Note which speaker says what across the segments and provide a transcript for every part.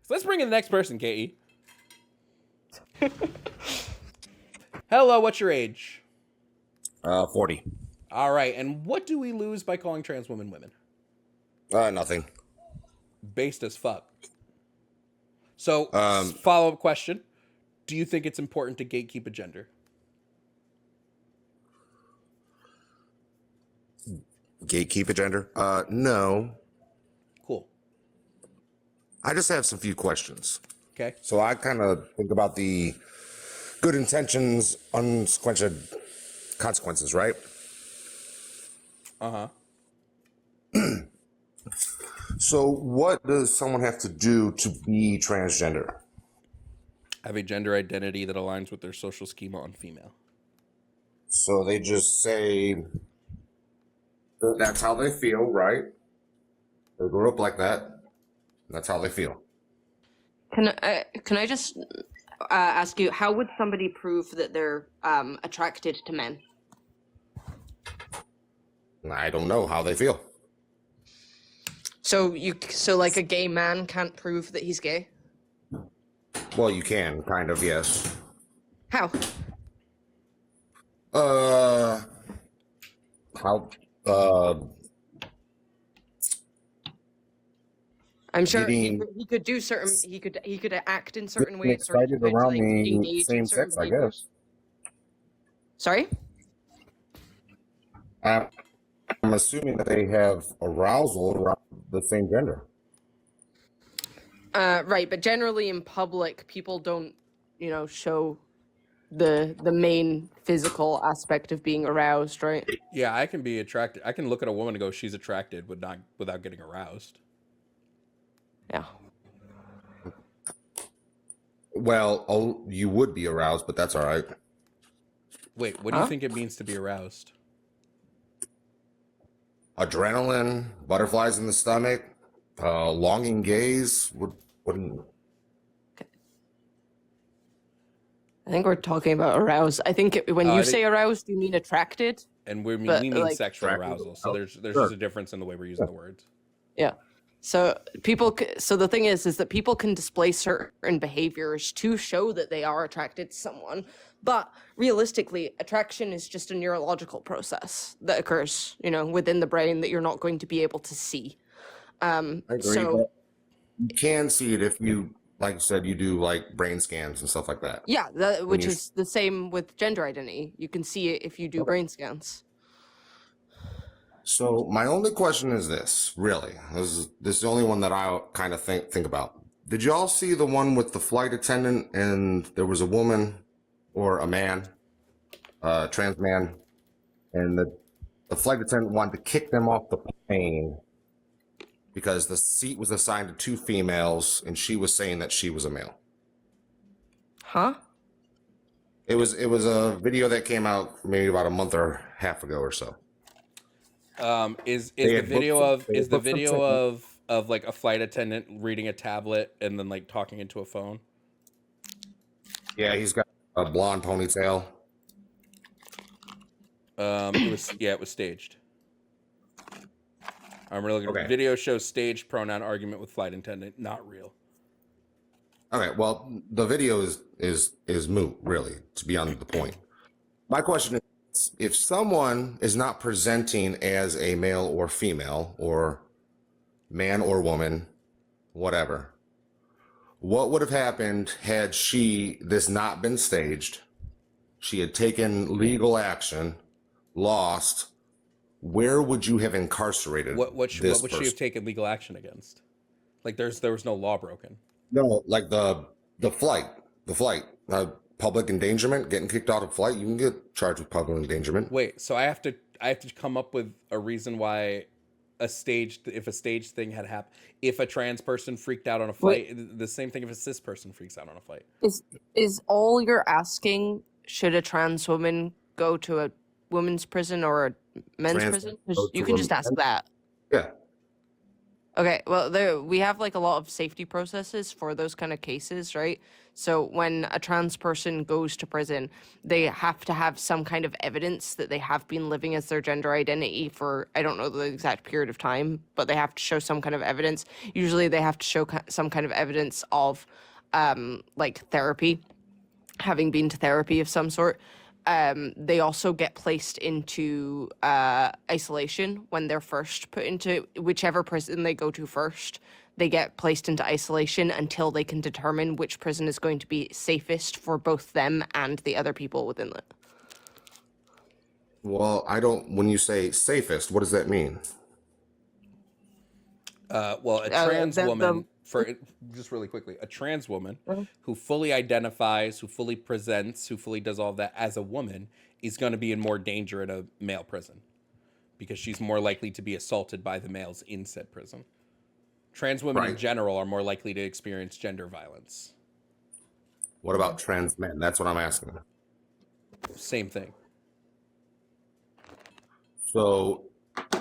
Speaker 1: Let's bring in the next person, Katy. Hello, what's your age?
Speaker 2: 40.
Speaker 1: All right, and what do we lose by calling trans women women?
Speaker 2: Nothing.
Speaker 1: Based as fuck. So,
Speaker 2: Um,
Speaker 1: follow-up question. Do you think it's important to gatekeep a gender?
Speaker 2: Gatekeep a gender? No.
Speaker 1: Cool.
Speaker 2: I just have some few questions.
Speaker 1: Okay.
Speaker 2: So I kind of think about the good intentions, consequences, right?
Speaker 1: Uh-huh.
Speaker 2: So what does someone have to do to be transgender?
Speaker 1: Have a gender identity that aligns with their social schema on female.
Speaker 2: So they just say that's how they feel, right? They grew up like that. That's how they feel.
Speaker 3: Can I just ask you, how would somebody prove that they're attracted to men?
Speaker 2: I don't know how they feel.
Speaker 3: So like a gay man can't prove that he's gay?
Speaker 2: Well, you can, kind of, yes.
Speaker 3: How?
Speaker 2: How,
Speaker 3: I'm sure
Speaker 2: getting-
Speaker 3: he could do certain, he could act in certain
Speaker 2: getting
Speaker 3: ways. Or
Speaker 2: excited
Speaker 3: he could,
Speaker 2: around
Speaker 3: like,
Speaker 2: the
Speaker 3: engage
Speaker 2: same
Speaker 3: in certain
Speaker 2: sex, I
Speaker 3: behaviors.
Speaker 2: guess.
Speaker 3: Sorry?
Speaker 2: I'm assuming that they have arousal around the same gender.
Speaker 3: Right, but generally in public, people don't, show the main physical aspect of being aroused, right?
Speaker 1: Yeah, I can be attracted. I can look at a woman and go, she's attracted, but not without getting aroused.
Speaker 3: Yeah.
Speaker 2: Well, you would be aroused, but that's all right.
Speaker 1: Wait, what do you think it means to be aroused?
Speaker 2: Adrenaline, butterflies in the stomach, longing gaze. Wouldn't.
Speaker 3: I think we're talking about aroused. I think when you say aroused, you mean attracted.
Speaker 1: And we
Speaker 3: But,
Speaker 1: mean
Speaker 3: like,
Speaker 1: sexual arousal. So there's
Speaker 2: Sure.
Speaker 1: just a difference in the way we're using the words.
Speaker 3: Yeah. So the thing is that people can display certain behaviors to show that they are attracted to someone, but realistically, attraction is just a neurological process that occurs, within the brain that you're not going to be able to see.
Speaker 2: I agree.
Speaker 3: So
Speaker 2: You can see it if you, like you said, you do like brain scans and stuff like that.
Speaker 3: yeah, which is the same with gender identity. You can see it if you do brain scans.
Speaker 2: So my only question is this, really. This is the only one that I kind of think about. Did y'all see the one with the flight attendant and there was a woman or a man, trans man, and the flight attendant wanted to kick them off the plane because the seat was assigned to two females and she was saying that she was a male.
Speaker 3: Huh?
Speaker 2: It was a video that came out maybe about a month or half ago or so.
Speaker 1: Is the video of like a flight attendant reading a tablet and then like talking into a phone?
Speaker 2: Yeah, he's got a blonde ponytail.
Speaker 1: It was staged. I'm really looking.
Speaker 2: Okay.
Speaker 1: Video shows staged pronoun argument with flight attendant, not real.
Speaker 2: Okay, well, the video is moot, really, to be on the point. My question is, if someone is not presenting as a male or female or man or woman, whatever, what would have happened had this not been staged? She had taken legal action, lost. Where would you have incarcerated
Speaker 1: What would she have
Speaker 2: person?
Speaker 1: taken legal action against? Like there was no law broken.
Speaker 2: No, like the flight, public endangerment, getting kicked out of flight. You can get charged with public endangerment.
Speaker 1: Wait, so I have to come up with a reason why if a staged thing had happened, if a trans person freaked out on a flight, the same thing if a cis person freaks out on a flight.
Speaker 3: Is all you're asking, should a trans woman go to a women's prison or a men's prison? 'Cause you can just ask that.
Speaker 2: Yeah.
Speaker 3: Okay, well, we have like a lot of safety processes for those kind of cases, right? So when a trans person goes to prison, they have to have some kind of evidence that they have been living as their gender identity for, I don't know the exact period of time, but they have to show some kind of evidence. Usually they have to show some kind of evidence of like therapy, having been to therapy of some sort. They also get placed into isolation when they're first put into whichever prison they go to first. They get placed into isolation until they can determine which prison is going to be safest for both them and the other people within it.
Speaker 2: Well, I don't. When you say safest, what does that mean?
Speaker 1: Well, a trans
Speaker 3: The
Speaker 1: woman, for just really quickly, a trans woman who fully identifies, who fully presents, who fully does all of that as a woman is going to be in more danger in a male prison because she's more likely to be assaulted by the males in said prison. Trans women in
Speaker 2: Right.
Speaker 1: general are more likely to experience gender violence.
Speaker 2: What about trans men? That's what I'm asking.
Speaker 1: Same thing.
Speaker 2: So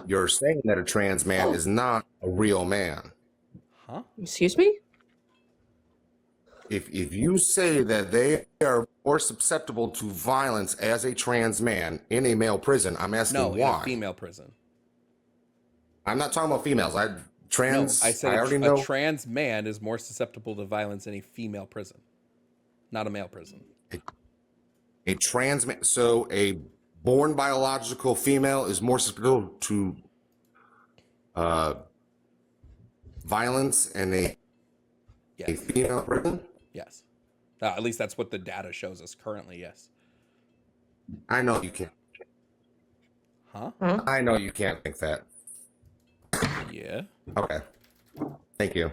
Speaker 2: you're saying that a trans man is not a real man.
Speaker 1: Huh?
Speaker 3: Excuse me?
Speaker 2: If you say that they are more susceptible to violence as a trans man in a male prison, I'm asking
Speaker 1: No, in
Speaker 2: why.
Speaker 1: a female prison.
Speaker 2: I'm not talking about females.
Speaker 1: No, I said
Speaker 2: I already
Speaker 1: a
Speaker 2: know.
Speaker 1: trans man is more susceptible to violence in a female prison, not a male prison.
Speaker 2: A trans man, so a born biological female is more susceptible to violence in a
Speaker 1: Yes.
Speaker 2: female prison?
Speaker 1: Yes. At least that's what the data shows us currently, yes.
Speaker 2: I know you can't.
Speaker 1: Huh?
Speaker 2: I know you can't think that.
Speaker 1: Yeah.
Speaker 2: Okay. Thank you.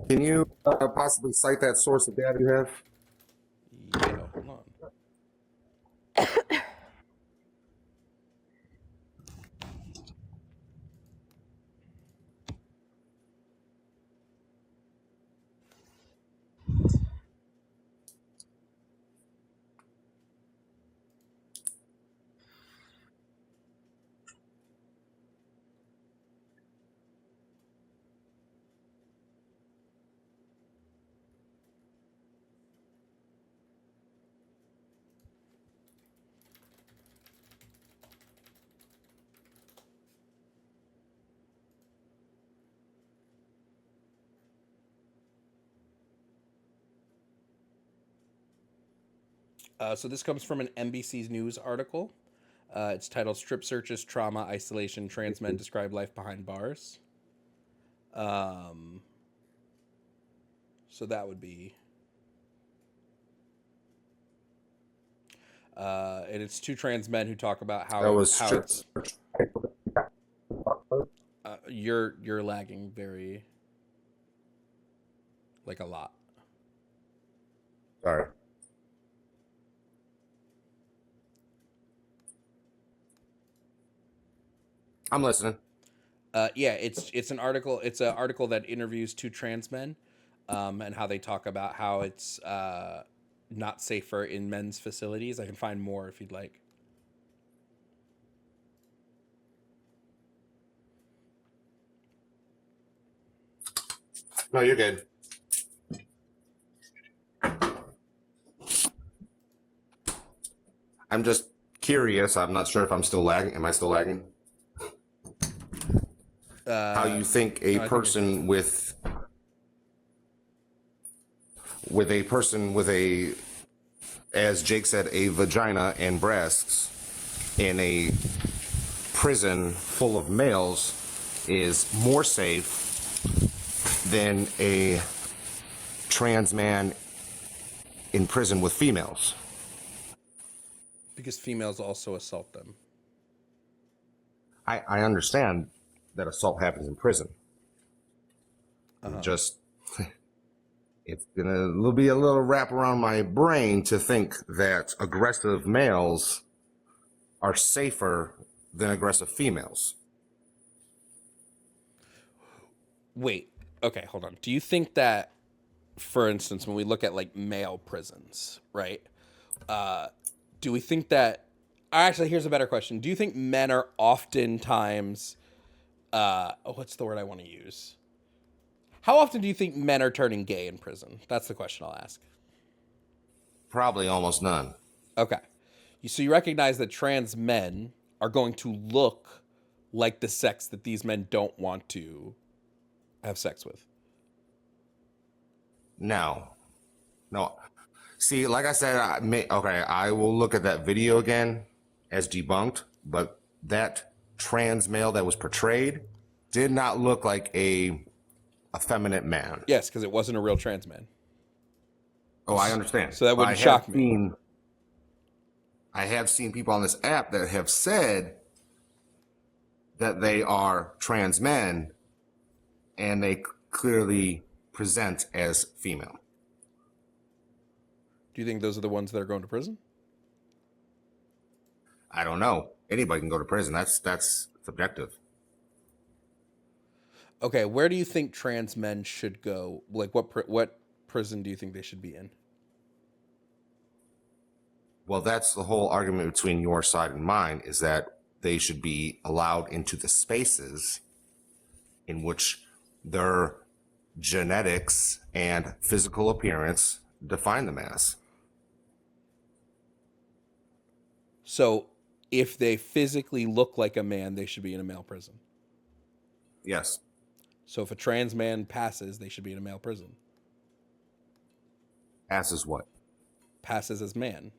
Speaker 2: Can you possibly cite that source of data you have?
Speaker 1: Yeah, hold on. So this comes from an NBC News article. It's titled "Strip Searches, Trauma, Isolation, Trans Men Describe Life Behind Bars." So that would be, and it's two trans men who talk about
Speaker 2: That was
Speaker 1: how
Speaker 2: strip
Speaker 1: it's.
Speaker 2: search.
Speaker 1: You're lagging very, like a lot.
Speaker 2: Sorry. I'm listening.
Speaker 1: Yeah, it's an article. It's an article that interviews two trans men, and how they talk about how it's not safer in men's facilities. I can find more if you'd like.
Speaker 2: No, you're good. I'm just curious. I'm not sure if I'm still lagging. Am I still lagging? How you think a person with a person with a, as Jake said, a vagina and breasts in a prison full of males is more safe than a trans man in prison with females?
Speaker 1: Because females also assault them.
Speaker 2: I understand that assault happens in prison. Just it's gonna be a little wrap around my brain to think that aggressive males are safer than aggressive females.
Speaker 1: Wait. Okay, hold on. Do you think that, for instance, when we look at like male prisons, right? Do we think that? Actually, here's a better question. Do you think men are oftentimes what's the word I want to use? How often do you think men are turning gay in prison? That's the question I'll ask.
Speaker 2: Probably almost none.
Speaker 1: Okay. So you recognize that trans men are going to look like the sex that these men don't want to have sex with.
Speaker 2: No. See, like I said, I will look at that video again as debunked, but that trans male that was portrayed did not look like a effeminate man.
Speaker 1: Yes, because it wasn't a real trans man.
Speaker 2: Oh, I understand.
Speaker 1: So that wouldn't shock me.
Speaker 2: I have seen people on this app that have said that they are trans men and they clearly present as female.
Speaker 1: Do you think those are the ones that are going to prison?
Speaker 2: I don't know. Anybody can go to prison. That's subjective.
Speaker 1: Okay, where do you think trans men should go? Like, what prison do you think they should be in?
Speaker 2: Well, that's the whole argument between your side and mine, is that they should be allowed into the spaces in which their genetics and physical appearance define them as.
Speaker 1: So, if they physically look like a man, they should be in a male prison.
Speaker 2: Yes.
Speaker 1: So, if a trans man passes, they should be in a male prison.
Speaker 2: Passes what?
Speaker 1: Passes as man.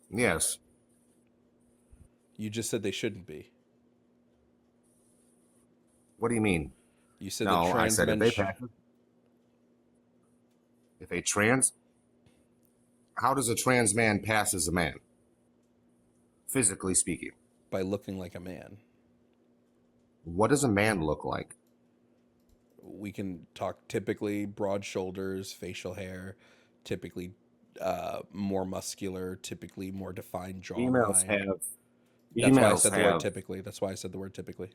Speaker 2: Yes.
Speaker 1: You just said they shouldn't be.
Speaker 2: What do you mean?
Speaker 1: You said
Speaker 2: No,
Speaker 1: that
Speaker 2: I
Speaker 1: trans
Speaker 2: said
Speaker 1: men
Speaker 2: how does a trans man pass as a man? Physically speaking.
Speaker 1: by looking like a man.
Speaker 2: What does a man look like?
Speaker 1: We can talk typically broad shoulders, facial hair, typically more muscular, typically more defined jawline. That's why I said the word typically. That's why I said the word typically.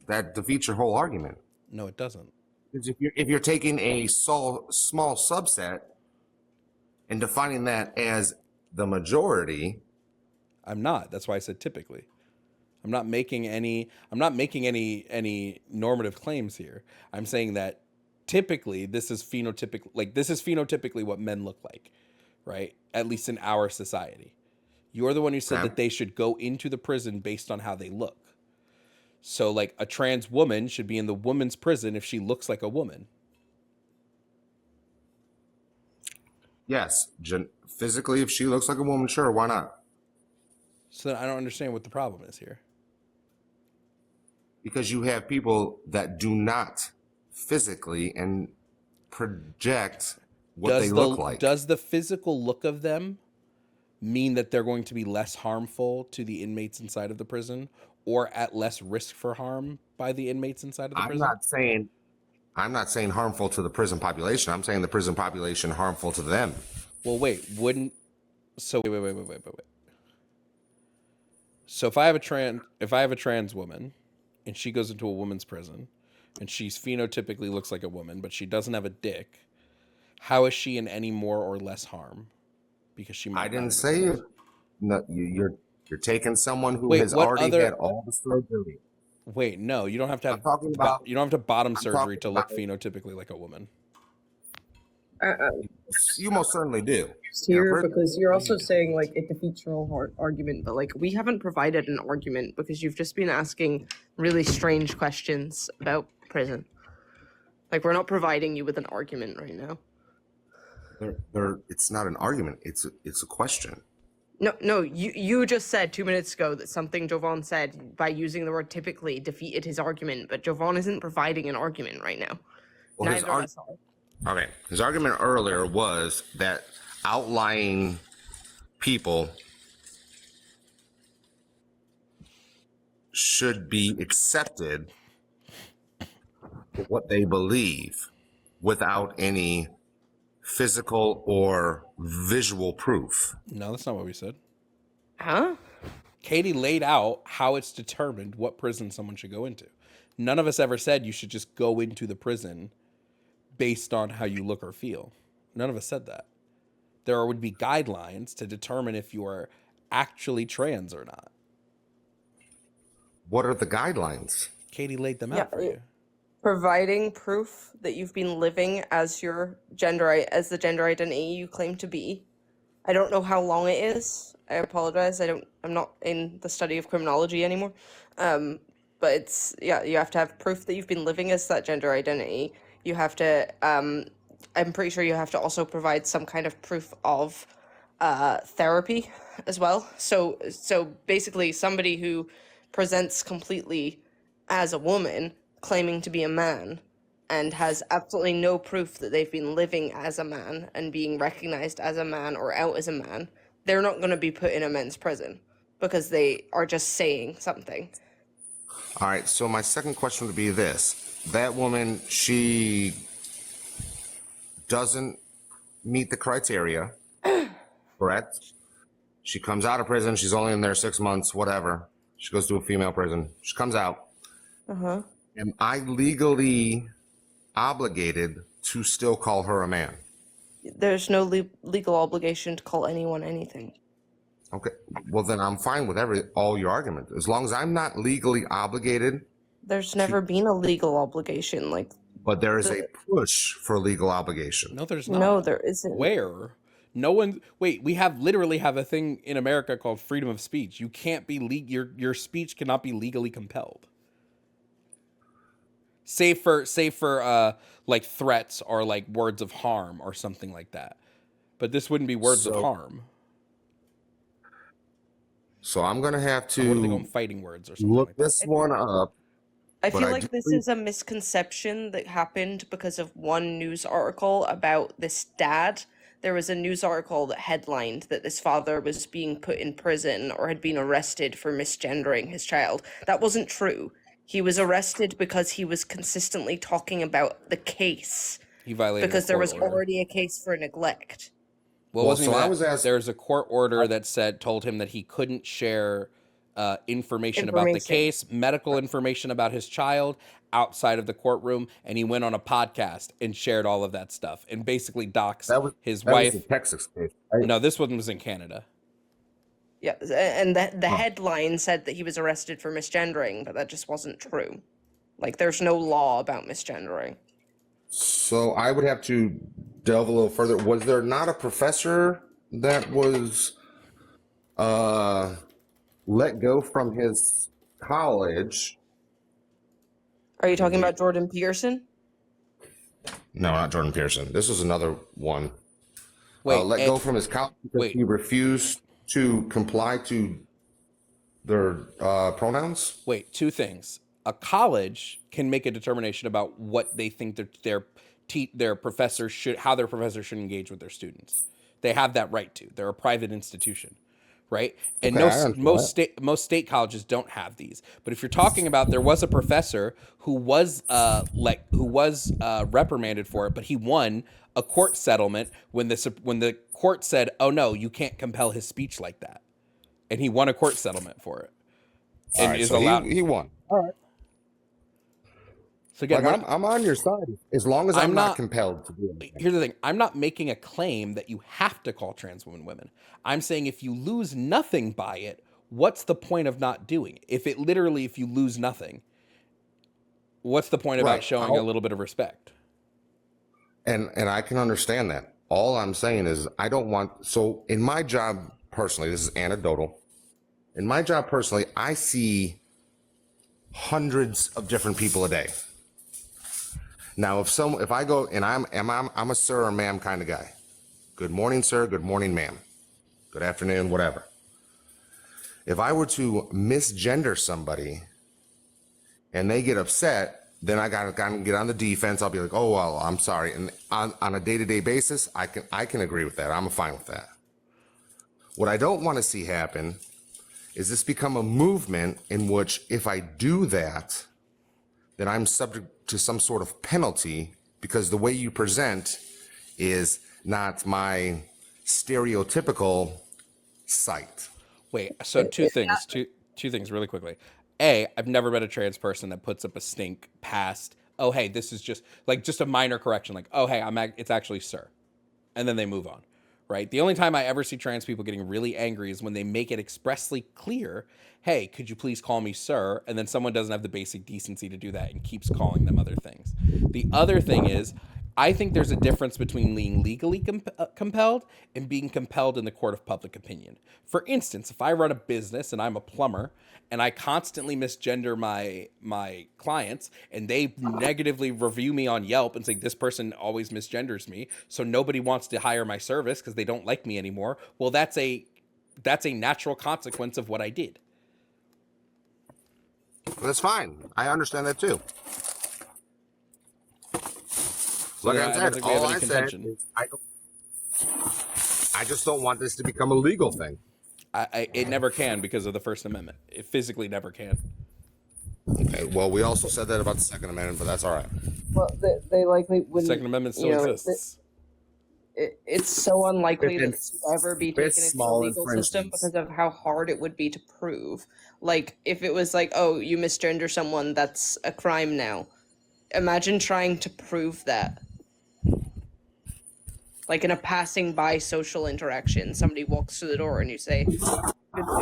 Speaker 2: That defeats your whole argument.
Speaker 1: No, it doesn't.
Speaker 2: Because if you're taking a small subset and defining that as the majority,
Speaker 1: I'm not. That's why I said typically. I'm not making any normative claims here. I'm saying that typically this is phenotypically what men look like, right? At least in our society. You're the one who said that they should go into the prison based on how they look. So like a trans woman should be in the woman's prison if she looks like a woman.
Speaker 2: yes, physically, if she looks like a woman, sure, why not?
Speaker 1: So I don't understand what the problem is here.
Speaker 2: Because you have people that do not physically and project what they look like.
Speaker 1: Does the physical look of them mean that they're going to be less harmful to the inmates inside of the prison or at less risk for harm by the inmates inside of the prison?
Speaker 2: I'm not saying harmful to the prison population. I'm saying the prison population harmful to them.
Speaker 1: Well, wait. Wait. So if I have a trans woman and she goes into a woman's prison and she's phenotypically looks like a woman, but she doesn't have a dick, how is she in any more or less harm? Because she might.
Speaker 2: I didn't say it. No, you're taking someone who has already had all the surgery.
Speaker 1: Wait, no, you don't have to have. You don't have to bottom surgery to look phenotypically like a woman.
Speaker 2: You most certainly do.
Speaker 3: Here, because you're also saying like it defeats your whole argument, but like we haven't provided an argument because you've just been asking really strange questions about prison. Like we're not providing you with an argument right now.
Speaker 2: It's not an argument. It's a question.
Speaker 3: No, you just said 2 minutes ago that something Jovan said by using the word typically defeated his argument, but Jovan isn't providing an argument right now.
Speaker 2: Well, his argument earlier was that outlying people should be accepted for what they believe without any physical or visual proof.
Speaker 1: No, that's not what we said.
Speaker 3: Huh?
Speaker 1: Katy laid out how it's determined what prison someone should go into. None of us ever said you should just go into the prison based on how you look or feel. None of us said that. There would be guidelines to determine if you are actually trans or not.
Speaker 2: What are the guidelines?
Speaker 1: Katie laid them
Speaker 3: Yeah,
Speaker 1: out for you.
Speaker 3: providing proof that you've been living as as the gender identity you claim to be. I don't know how long it is. I apologize. I'm not in the study of criminology anymore. But it's, yeah, you have to have proof that you've been living as that gender identity. You have to, I'm pretty sure you have to also provide some kind of proof of therapy as well. So basically, somebody who presents completely as a woman claiming to be a man and has absolutely no proof that they've been living as a man and being recognized as a man or out as a man, they're not going to be put in a men's prison because they are just saying something.
Speaker 2: All right, so my second question would be this. That woman, she doesn't meet the criteria, correct? She comes out of prison. She's only in there 6 months, whatever. She goes to a female prison. She comes out.
Speaker 3: Uh-huh.
Speaker 2: Am I legally obligated to still call her a man?
Speaker 3: There's no legal obligation to call anyone anything.
Speaker 2: Okay, well then I'm fine with all your arguments. As long as I'm not legally obligated,
Speaker 3: There's never been a legal obligation. Like,
Speaker 2: but there is a push for legal obligation.
Speaker 1: No, there's not.
Speaker 3: no, there isn't.
Speaker 1: Where? No one. Wait, we literally have a thing in America called freedom of speech. You can't be your speech cannot be legally compelled. Save for like threats or like words of harm or something like that. But this wouldn't be words of harm.
Speaker 2: So I'm gonna have
Speaker 1: What are they
Speaker 2: to
Speaker 1: called? Fighting words or something
Speaker 2: look
Speaker 1: like that.
Speaker 2: this one up.
Speaker 3: I
Speaker 2: But
Speaker 3: feel
Speaker 2: I
Speaker 3: like
Speaker 2: do
Speaker 3: this
Speaker 2: believe-
Speaker 3: is a misconception that happened because of one news article about this dad. There was a news article that headlined that this father was being put in prison or had been arrested for misgendering his child. That wasn't true. He was arrested because he was consistently talking about the case
Speaker 1: He violated
Speaker 3: because
Speaker 1: a
Speaker 3: there
Speaker 1: court
Speaker 3: was
Speaker 1: order.
Speaker 3: already a case for neglect.
Speaker 1: Well,
Speaker 2: Well,
Speaker 1: wasn't
Speaker 2: so
Speaker 1: even
Speaker 2: I
Speaker 1: that.
Speaker 2: was asked-
Speaker 1: There's a court order that told him that he couldn't share information about the
Speaker 3: Information.
Speaker 1: case, medical information about his child outside of the courtroom, and he went on a podcast and shared all of that stuff and basically doxed his wife.
Speaker 2: Was the Texas case, right?
Speaker 1: No, this one was in Canada.
Speaker 3: Yeah, and the headline said that he was arrested for misgendering, but that just wasn't true. Like, there's no law about misgendering.
Speaker 2: So I would have to delve a little further. Was there not a professor that was let go from his college?
Speaker 3: Are you talking about Jordan Peterson?
Speaker 2: No, not Jordan Pearson. This was another one.
Speaker 1: Wait,
Speaker 2: Let go from his college because
Speaker 1: wait.
Speaker 2: he refused to comply to their pronouns.
Speaker 1: Wait, two things. A college can make a determination about what they think their professors how their professors should engage with their students. They have that right to. They're a private institution, right? And
Speaker 2: Okay, I understand
Speaker 1: most state colleges don't have these. But if you're talking about, there was a professor who was reprimanded for it, but he won a court settlement when the court said, "Oh no, you can't compel his speech like that," and he won a court settlement for it. And
Speaker 2: All right,
Speaker 1: is
Speaker 2: so
Speaker 1: allowed.
Speaker 2: he won. All right.
Speaker 1: So again,
Speaker 2: Like, I'm on your side as long as I'm not
Speaker 1: not-
Speaker 2: compelled to do it.
Speaker 1: here's the thing. I'm not making a claim that you have to call trans women. I'm saying if you lose nothing by it, what's the point of not doing it? If you lose nothing, what's the point about
Speaker 2: Right.
Speaker 1: showing a little bit of respect?
Speaker 2: And I can understand that. All I'm saying is I don't want, so in my job personally, this is anecdotal. In my job personally, I see hundreds of different people a day. Now, if I go and I'm a sir or ma'am kind of guy. Good morning, sir. Good morning, ma'am. Good afternoon, whatever. If I were to misgender somebody and they get upset, then I gotta get on the defense. I'll be like, oh well, I'm sorry. And on a day-to-day basis, I can agree with that. I'm fine with that. What I don't want to see happen is this become a movement in which if I do that, then I'm subject to some sort of penalty because the way you present is not my stereotypical sight.
Speaker 1: Wait, so two things really quickly. A, I've never met a trans person that puts up a stink past oh hey, this is just like just a minor correction, like oh hey, it's actually sir, and then they move on, right? The only time I ever see trans people getting really angry is when they make it expressly clear, hey, could you please call me sir? And then someone doesn't have the basic decency to do that and keeps calling them other things. The other thing is, I think there's a difference between being legally compelled and being compelled in the court of public opinion. For instance, if I run a business and I'm a plumber and I constantly misgender my clients and they negatively review me on Yelp and say this person always misgenders me, so nobody wants to hire my service because they don't like me anymore. Well, that's a natural consequence of what I did.
Speaker 2: That's fine. I understand that too.
Speaker 1: So
Speaker 2: Like
Speaker 1: I
Speaker 2: I
Speaker 1: don't
Speaker 2: said,
Speaker 1: think we have
Speaker 2: all
Speaker 1: any
Speaker 2: I said
Speaker 1: contention.
Speaker 2: is I just don't want this to become a legal thing.
Speaker 1: It never can because of the First Amendment. It physically never can.
Speaker 2: Okay, well, we also said that about the Second Amendment, but that's all right.
Speaker 3: Well, they likely
Speaker 1: The
Speaker 3: wouldn't.
Speaker 1: Second Amendment still exists.
Speaker 3: It's so unlikely
Speaker 2: If
Speaker 3: that
Speaker 2: it's-
Speaker 3: this would ever be
Speaker 2: if it's
Speaker 3: taken into the
Speaker 2: small
Speaker 3: legal system
Speaker 2: infringements.
Speaker 3: because of how hard it would be to prove. Like, if it was like, oh, you misgender someone, that's a crime now. Imagine trying to prove that. Like in a passing by social interaction, somebody walks through the door and you say,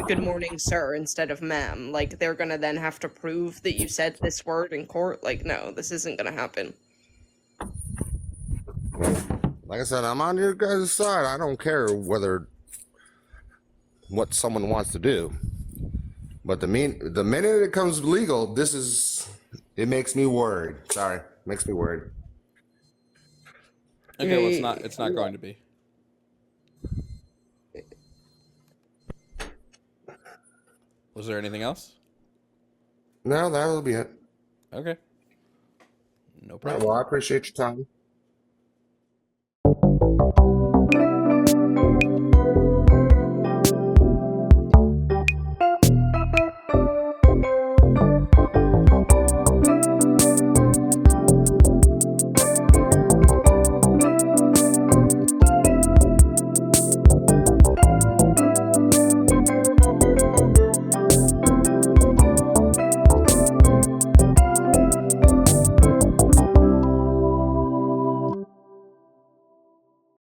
Speaker 3: good morning, sir, instead of ma'am. Like, they're gonna then have to prove that you said this word in court. Like, no, this isn't gonna happen.
Speaker 2: Like I said, I'm on your guys' side. I don't care what someone wants to do. But the minute it comes legal, it makes me worried. Sorry, makes me worried.
Speaker 1: Okay, well, it's not going to be. Was there anything else?
Speaker 2: No, that'll be it.
Speaker 1: Okay. No
Speaker 2: All right,
Speaker 1: problem.
Speaker 2: well, I appreciate your time.